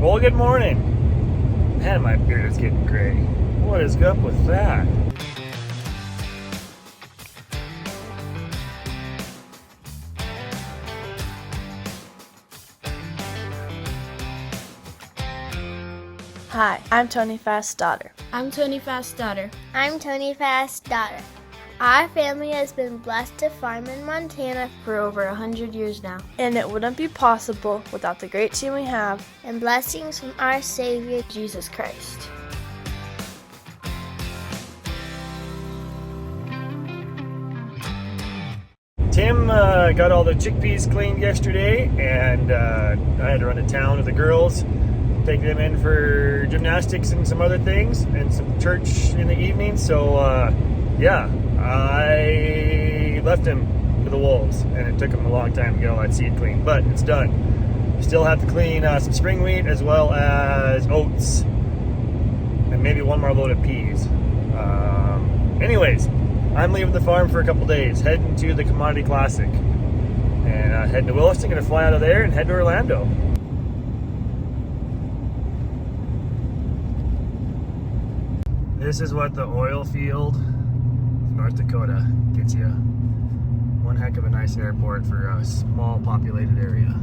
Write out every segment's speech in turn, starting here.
Well, good morning. Man, my beard is getting gray. What is up with that? Hi, I'm Tony Fast's daughter. I'm Tony Fast's daughter. I'm Tony Fast's daughter. Our family has been blessed to farm in Montana For over 100 years now. And it wouldn't be possible without the great team we have and blessings from our Savior, Jesus Christ. Tim got all the chickpeas cleaned yesterday, and I had to run to town with the girls, take them in for gymnastics and some other things, and some church in the evening. So, yeah, I left him to the wolves, and it took him a long time to get all that seed clean, but it's done. Still have to clean some spring wheat as well as oats, and maybe one more load of peas. Anyways, I'm leaving the farm for a couple days, heading to the Commodity Classic, and heading to Williston. Gonna fly out of there and head to Orlando. This is what the oil field of North Dakota gets you. One heck of a nice airport for a small populated area.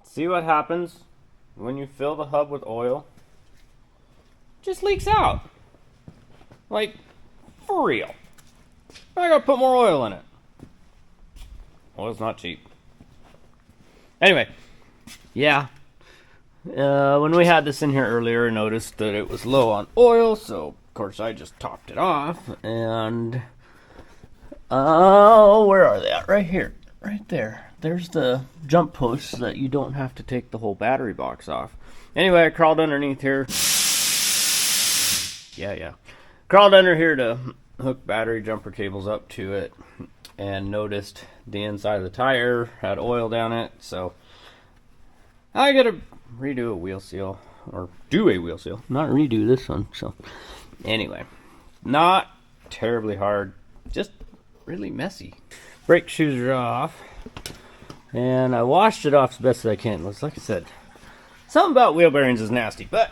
See what happens when you fill the hub with oil? It just leaks out. Like, for real. I gotta put more oil in it. Oil's not cheap. Anyway, yeah. When we had this in here earlier, I noticed that it was low on oil, so of course I just topped it off. And, where are they at? Right here. Right there. There's the jump posts that you don't have to take the whole battery box off. Anyway, I crawled underneath here. Yeah. Crawled under here to hook battery jumper cables up to it, and noticed the inside of the tire had oil down it, so I gotta redo a wheel seal, or do a wheel seal, not redo this one. So anyway, not terribly hard, just really messy. Brake shoes are off, and I washed it off as best as I can. Like I said, something about wheel bearings is nasty, but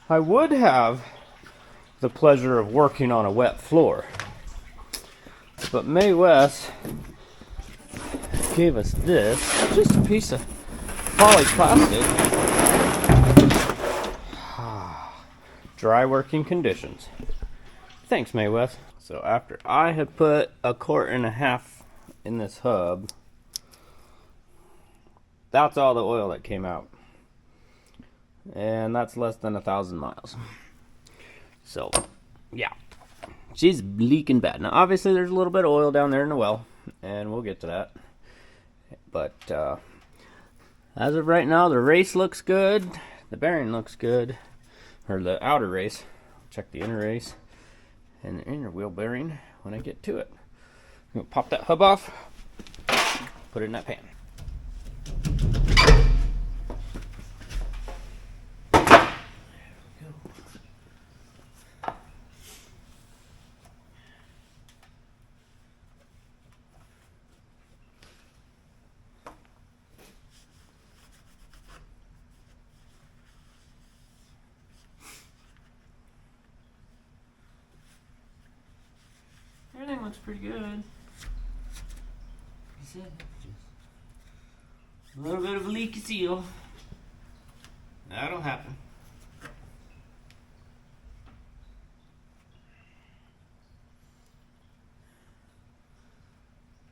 I would have the pleasure of working on a wet floor. But May Wes gave us this, just a piece of polyplastic. Dry working conditions. Thanks, May Wes. So after I had put 1.5 quarts in this hub, that's all the oil that came out. And that's less than 1,000 miles. So, yeah. She's leaking bad. Now, obviously, there's a little bit of oil down there in the well, and we'll get to that. But, as of right now, the race looks good. The bearing looks good. Or the outer race. Check the inner race. And the inner wheel bearing when I get to it. I'm going to pop that hub off. Put it in that pan. Everything looks pretty good. Just a little bit of a leaky seal. That'll happen.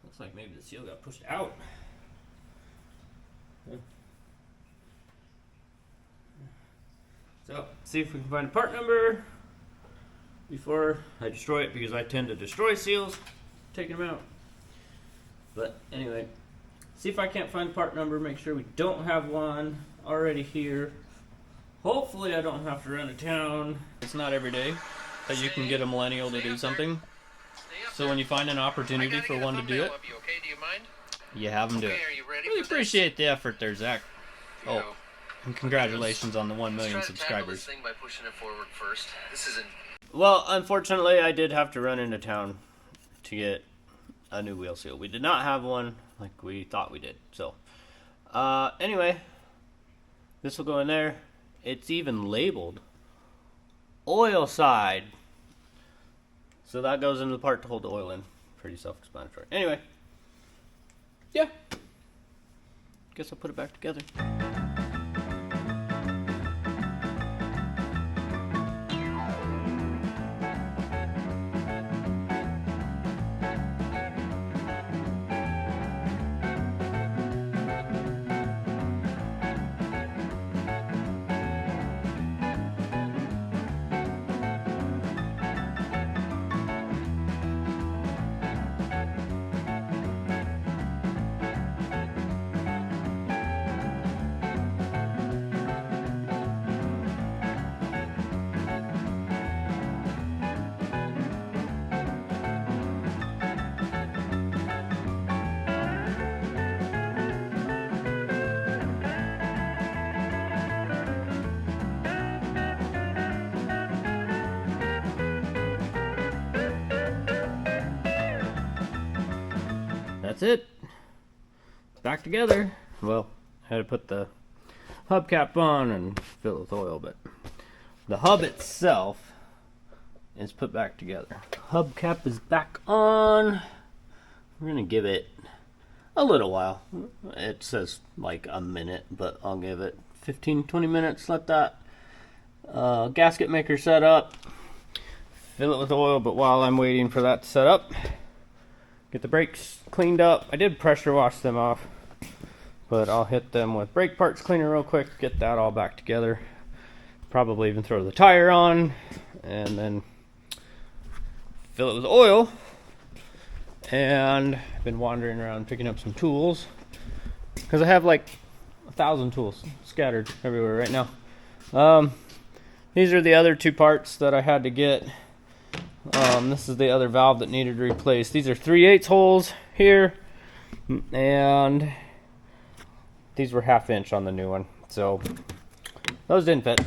Looks like maybe the seal got pushed out. So, see if we can find a part number before I destroy it, because I tend to destroy seals taking them out. But anyway, see if I can't find part number, make sure we don't have one already here. Hopefully I don't have to run to town. It's not every day that you can get a Millennial to do something. So when you find an opportunity for one to do it, you have them do it. Really appreciate the effort there, Zach. Oh, and congratulations on the 1 million subscribers. Well, unfortunately, I did have to run into town to get a new wheel seal. We did not have one like we thought we did. So anyway, this will go in there. It's even labeled oil side. So that goes into the part to hold the oil in. Pretty self-explanatory. Anyway, yeah. Guess I'll put it back together. That's it. Back together. Well, I had to put the hubcap on and fill it with oil, but the hub itself is put back together. Hubcap is back on. We're gonna give it a little while. It says like a minute, but I'll give it 15-20 minutes. Let that gasket maker set up. Fill it with oil, but while I'm waiting for that to set up, get the brakes cleaned up. I did pressure wash them off, but I'll hit them with brake parts cleaner real quick, get that all back together. Probably even throw the tire on, and then fill it with oil. And I've been wandering around picking up some tools, because I have like 1,000 tools scattered everywhere right now. These are the other two parts that I had to get. This is the other valve that needed replaced. These are 3/8 holes here, and these were 1/2 inch on the new one, so those didn't fit,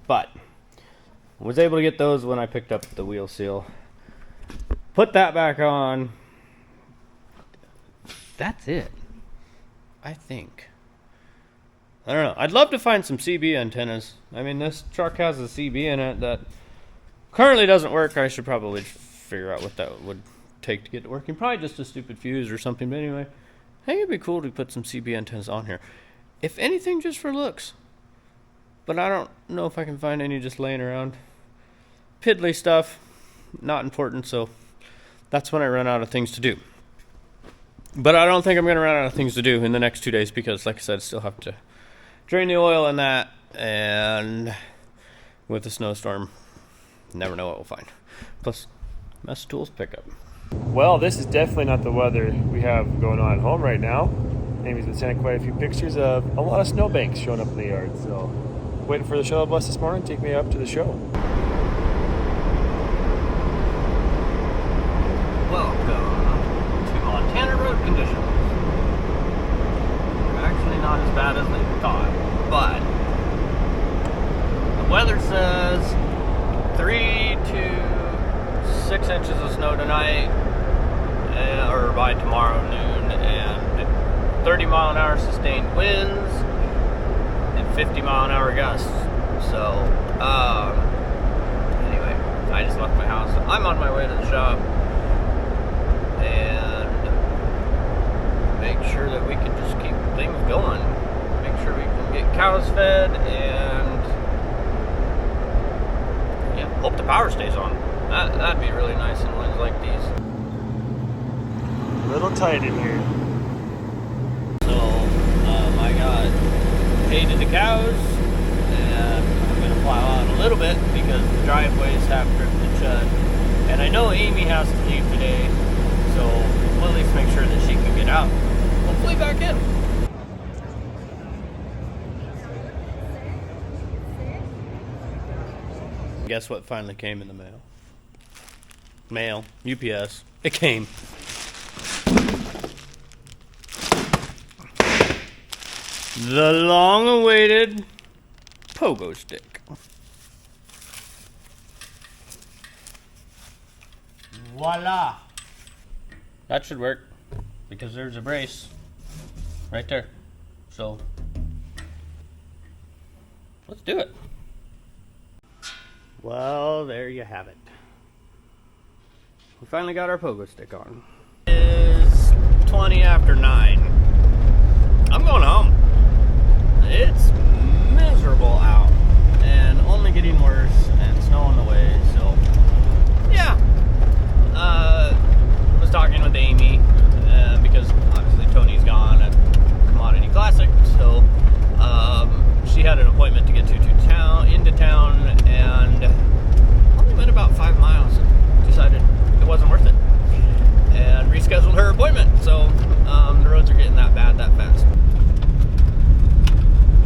but was able to get those when I picked up the wheel seal. Put that back on. That's it, I think. I don't know. I'd love to find some CB antennas. I mean, this truck has a CB in it that currently doesn't work. I should probably figure out what that would take to get it working. Probably just a stupid fuse or something, but anyway, I think it'd be cool to put some CB antennas on here. If anything, just for looks. But I don't know if I can find any just laying around. Piddly stuff, not important, so that's when I run out of things to do. But I don't think I'm going to run out of things to do in the next 2 days, because like I said, I still have to drain the oil in that, and with the snowstorm, never know what we'll find. Plus, mess tools pickup. Well, this is definitely not the weather we have going on at home right now. Amy's been sending quite a few pictures of a lot of snowbanks showing up in the yard. So, waiting for the shuttle bus this morning to take me up to the show. Welcome to Montana road conditions. They're actually not as bad as they thought, but the weather says 3 to 6 inches of snow tonight, or by tomorrow noon, and 30 mile an hour sustained winds and 50 mile an hour gusts. So, anyway, I just left my house. I'm on my way to the shop and make sure that we can just keep things going. Make sure we can get cows fed, and yeah, hope the power stays on. That'd be really nice in winds like these. A little tight in here. So, I got hay to the cows, and I'm going to plow out a little bit because the driveways have drifted shut. And I know Amy has to leave today, so we'll at least make sure that she can get out. Hopefully back in. Guess what finally came in the mail? Mail. UPS. It came. The long-awaited pogo stick. Voila! That should work because there's a brace right there. So let's do it. Well, there you have it. We finally got our pogo stick on. It is 20 after 9. I'm going home. It's miserable out and only getting worse, and snow on the way, so yeah. I was talking with Amy because obviously Tony's gone at Commodity Classic, so she had an appointment to get into town, and only went about 5 miles and decided it wasn't worth it and rescheduled her appointment. So the roads are getting that bad that fast.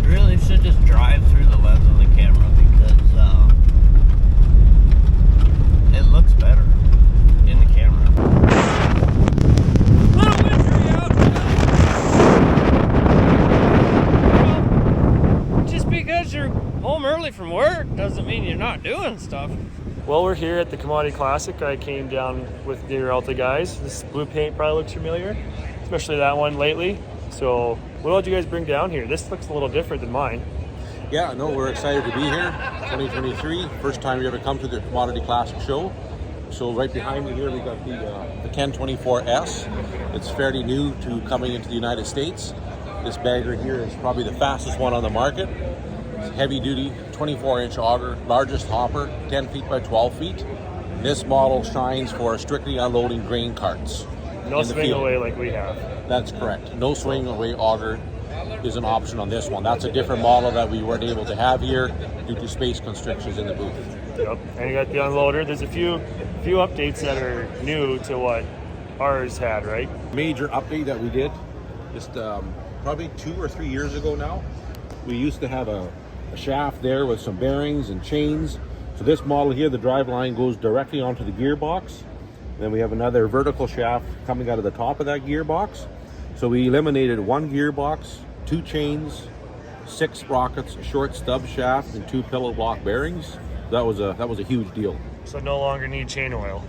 Really should just drive through the lens of the camera because it looks better in the camera. Little wintry out. Well, just because you're home early from work doesn't mean you're not doing stuff. Well, we're here at the Commodity Classic. I came down with the Ariat guys. This blue paint probably looks familiar, especially that one lately. So what all did you guys bring down here? This looks a little different than mine. Yeah, no, we're excited to be here. 2023, first time we ever come to the Commodity Classic show. So right behind me here, we got the 1024S. It's fairly new to coming into the United States. This bagger here is probably the fastest one on the market. It's heavy duty, 24-inch auger, largest hopper, 10 feet by 12 feet. This model shines for strictly unloading grain carts. No swing away like we have. That's correct. No swing away auger is an option on this one. That's a different model that we weren't able to have here due to space constrictions in the booth. Yep. And you got the unloader. There's a few updates that are new to what ours had, right? Major update that we did just probably 2 or 3 years ago now. We used to have a shaft there with some bearings and chains. So this model here, the drive line goes directly onto the gearbox. Then we have another vertical shaft coming out of the top of that gearbox. So we eliminated 1 gearbox, 2 chains, 6 sprockets, a short stub shaft, and 2 pillow block bearings. That was a huge deal. So no longer need chain oil.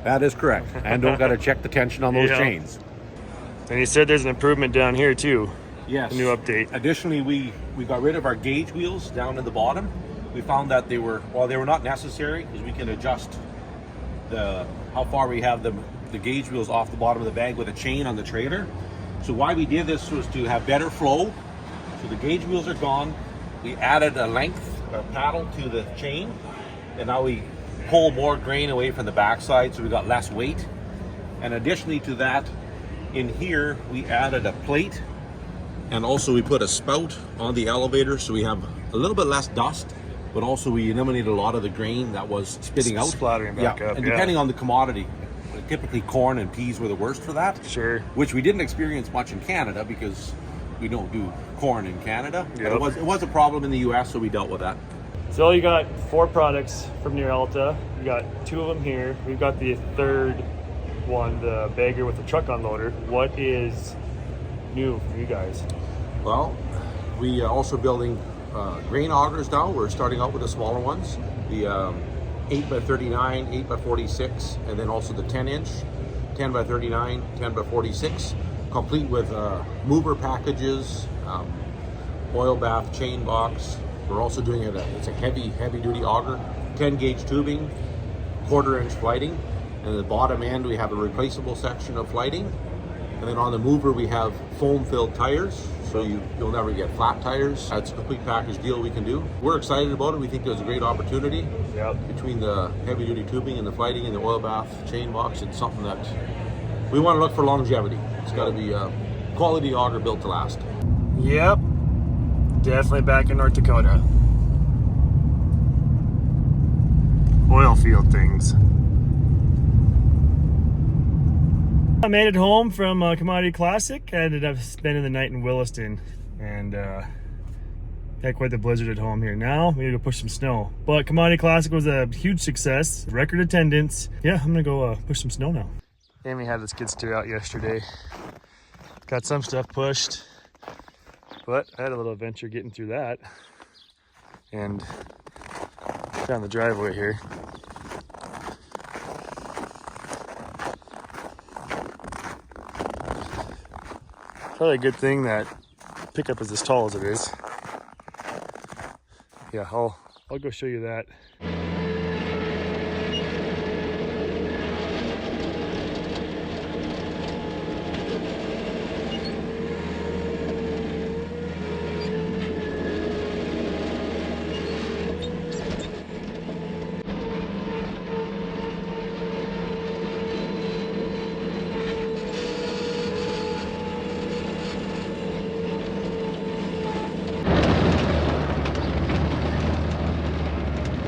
That is correct. And don't got to check the tension on those chains. And you said there's an improvement down here too. Yes. A new update. Additionally, we got rid of our gauge wheels down in the bottom. We found that they were not necessary because we can adjust how far we have the gauge wheels off the bottom of the bag with a chain on the trailer. So why we did this was to have better flow. So the gauge wheels are gone. We added a paddle to the chain, and now we pull more grain away from the backside, so we got less weight. And additionally to that, in here we added a plate, and also we put a spout on the elevator, so we have a little bit less dust, but also we eliminated a lot of the grain that was spitting out. Splattering back up. And depending on the commodity, typically corn and peas were the worst for that. Sure. Which we didn't experience much in Canada because we don't do corn in Canada. Yep. But it was a problem in the US, so we dealt with that. So you got 4 products from Ariat. You got 2 of them here. We've got the third one, the bagger with the truck unloader. What is new from you guys? Well, we are also building grain augers now. We're starting out with the smaller ones, the 8x39, 8x46, and then also the 10-inch, 10x39, 10x46, complete with mover packages, oil bath, chain box. We're also doing it's a heavy duty auger, 10 gauge tubing, 1/4-inch flighting, and at the bottom end we have a replaceable section of flighting. And then on the mover we have foam-filled tires, so you'll never get flat tires. That's a complete package deal we can do. We're excited about it. We think there's a great opportunity between the heavy-duty tubing and the flighting and the oil bath chain box. It's something that we want to look for longevity. It's got to be a quality auger built to last. Yep, definitely back in North Dakota. Oil field things. I made it home from Commodity Classic. I ended up spending the night in Williston, and had quite the blizzard at home here. Now we need to push some snow. But Commodity Classic was a huge success, record attendance. Yeah, I'm gonna go push some snow now. Amy had the skid steer out yesterday. Got some stuff pushed, but I had a little adventure getting through that. And down the driveway here. Probably a good thing that pickup is as tall as it is. Yeah, I'll go show you that.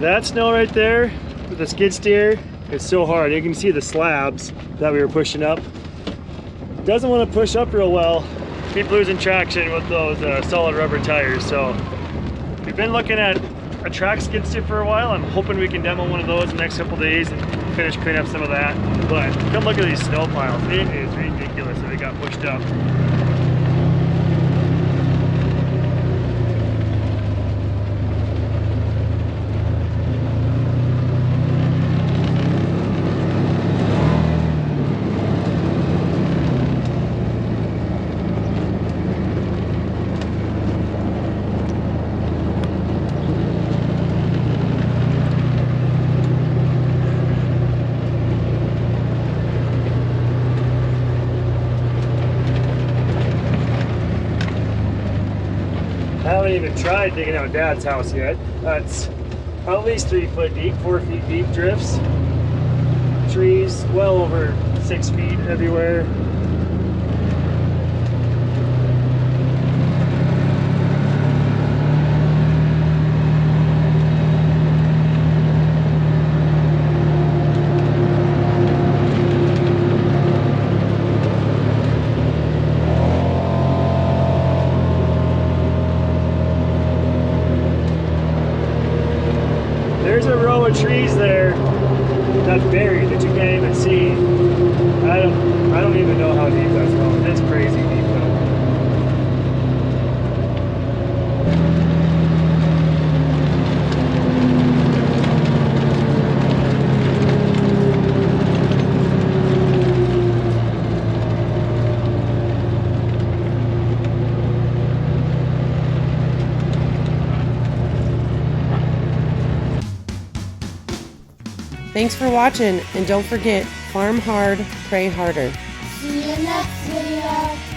That snow right there with the skid steer, it's so hard. You can see the slabs that we were pushing up. Doesn't want to push up real well. Keep losing traction with those solid rubber tires. So we've been looking at a track skid steer for a while. I'm hoping we can demo one of those in the next couple days and finish cleaning up some of that. But come look at these snow piles. It is ridiculous that they got pushed up. I haven't even tried digging out Dad's house yet. That's at least 3 foot deep, 4 feet deep drifts. Trees well over 6 feet everywhere. There's a row of trees there that's buried that you can't even see. I don't even know how deep that's going. It's crazy deep though. Thanks for watching, and don't forget, farm hard, pray harder. See you next video.